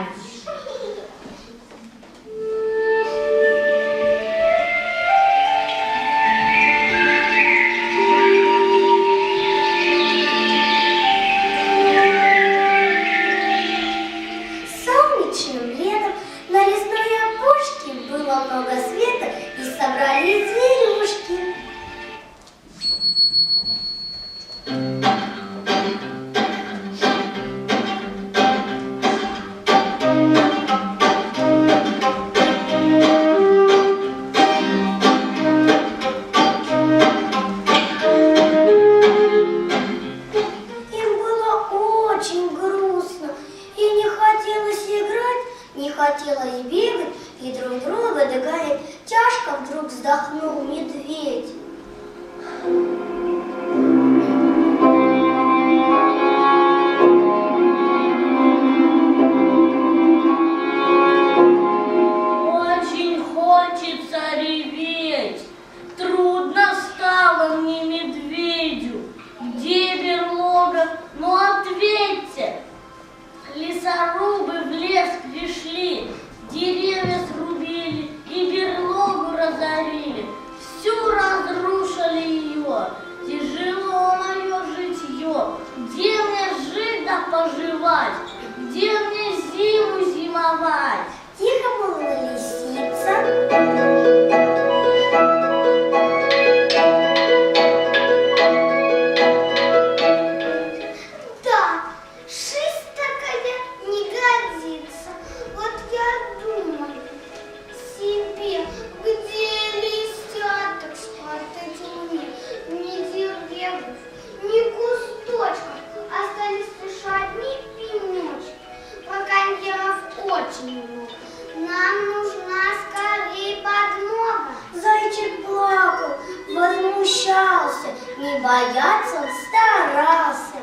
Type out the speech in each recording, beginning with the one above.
играть. Солнечным летом на лесной опушке было много света и собрались зверюшки. Им было очень грустно, и не хотелось играть, не хотелось бегать и друг друга догонять. Тяжко вдруг вздохнул медведь. Очень хочется реветь. Трудно стало мне, медведю. Где берлога? Ну ответьте. Лесорубы в лес пришли, деревья срубили и берлогу разорили. Всю разрушили ее. Тяжело мое житье. Где мне жить да поживать? Где мне зиму зимовать? Тихо была лисица. Да, жизнь такая не годится. Вот я думаю себе, где листья-то спрятать мне? Ни деревьев, ни кусточков. Остались лишь одни пенечки. Конькеров очень много. Нам нужна скорее подмога. Зайчик плакал, возмущался. Не бояться он старался.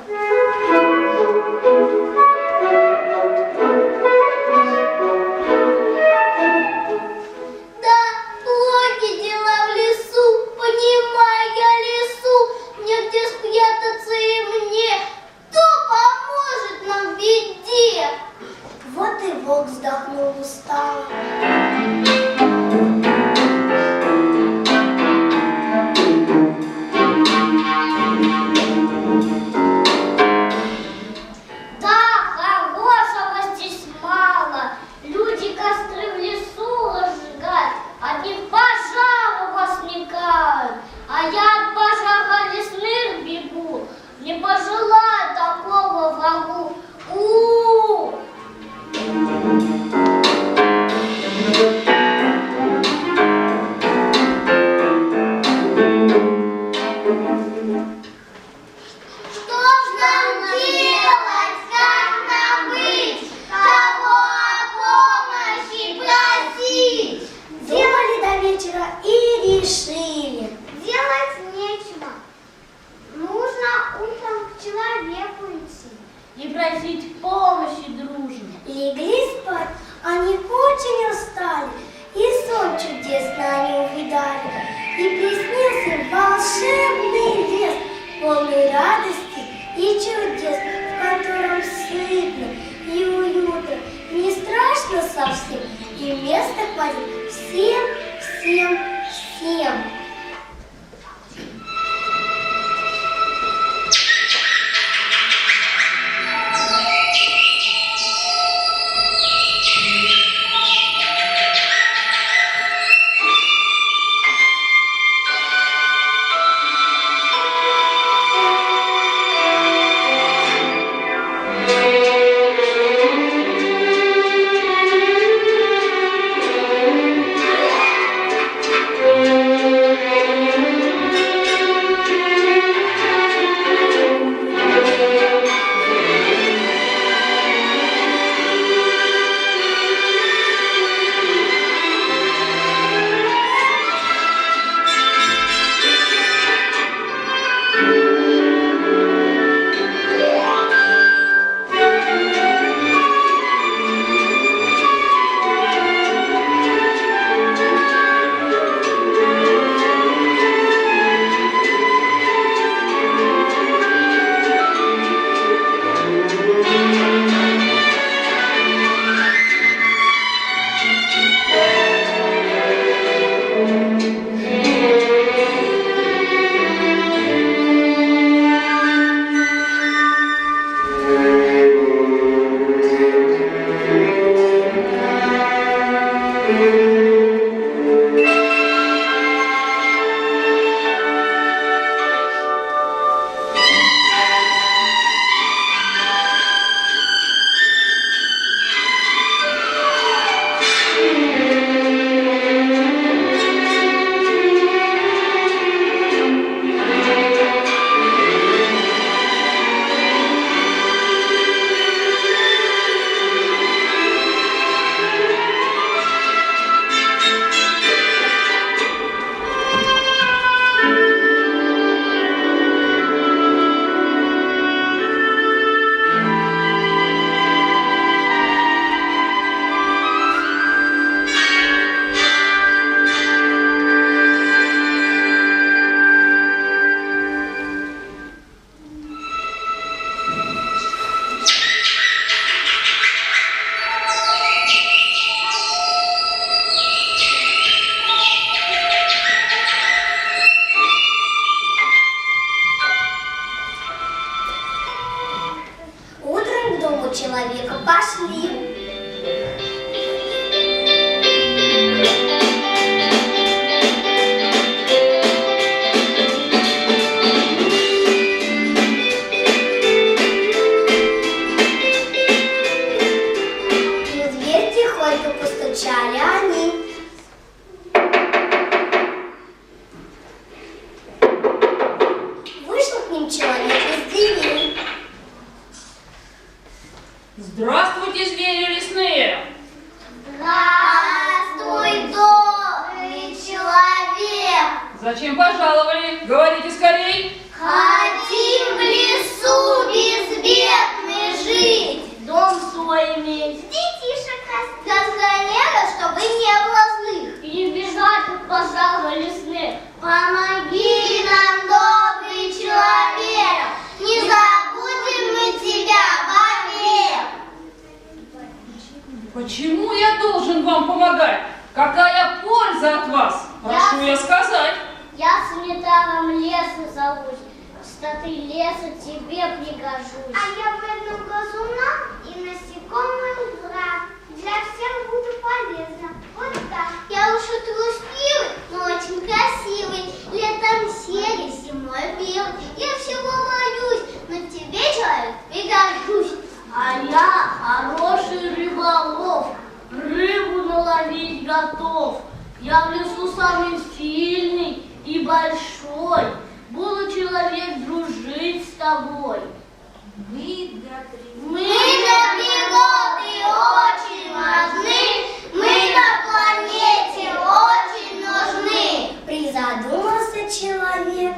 Да, плохи дела в лесу, понимаю я лесу. Негде спрятаться и мне. Кто поможет нам в беде? Вот и волк вздохнул устало. Да, хорошего здесь мало. Люди костры в лесу разжигают, от них пожары возникают. А я от пожара лесных бегу, не пожелаю такого врагу. Что ж нам делать, как нам быть, кого о помощи просить? Делали до вечера и решили. Делать нечего. Нужно утром к человеку идти И просить помощи дружно. Легли спать, они очень устали, и сон чудесно они увидали. И приснился им волшебный лес, полный радости и чудес, в котором сытно и уютно, не страшно совсем, и места хватит всем, всем, всем. только постучали они. Вышел к ним человек из двери. Здравствуйте, звери лесные! Здравствуй, добрый человек! Зачем пожаловали? Говорите скорей! Хотим в лесу безбедно жить! Дом свой иметь. Детишек разгоняют, чтобы не было злых. И не бежать от пожара лесных. Помоги нам, добрый человек! Не забудем мы тебя вовек! Почему я должен вам помогать? Какая польза от вас? Прошу я сказать. Я санитаром леса зовусь. Кстати, леса тебе пригожусь. А я вредным глазунам и насекомым враг. Для всех буду полезна. Вот так. Я уж трусливый, но очень красивый. Летом серый, зимой белый. Я всего боюсь, но тебе, человек, пригожусь. А я хороший рыболов. Рыбу наловить готов. Я в лесу самый сильный и большой. Буду, человек, дружить с тобой. Мы для природы очень важны, мы на планете очень нужны. Призадумался человек.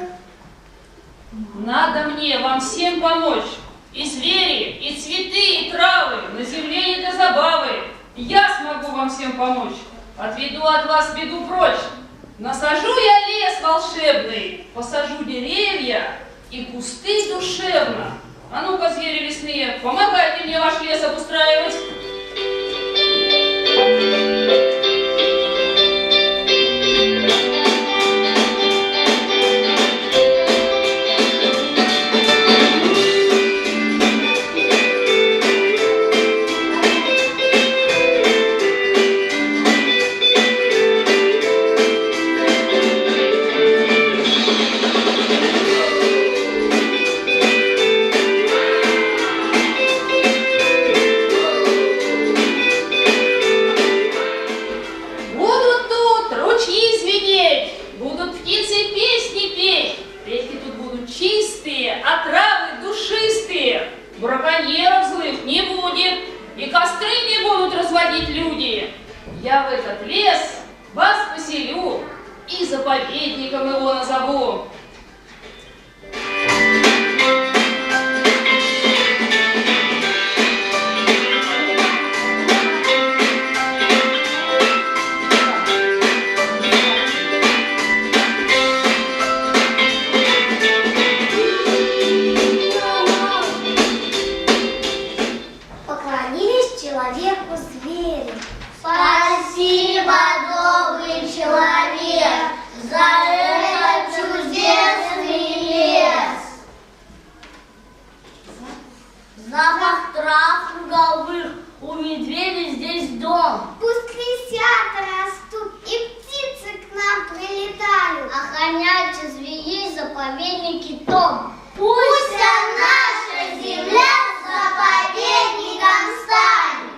Надо мне вам всем помочь. И звери, и цветы, и травы, на земле не до забавы. Я смогу вам всем помочь. Отведу от вас беду прочь. Насажу я лес волшебный, посажу деревья и кусты душевно. А ну-ка, звери лесные, помогайте мне ваш лес обустраивать. Браконьеров злых не будет, и костры не будут разводить люди. Я в этот лес вас поселю и заповедником его назову. Человеку звери. Спасибо, добрый человек, за этот чудесный лес. Запах трав луговых, у медведя здесь дом. Пусть лисята растут и птицы к нам прилетают. Охраняйте зверей заповедники том. Пусть наша земля заповедником станет.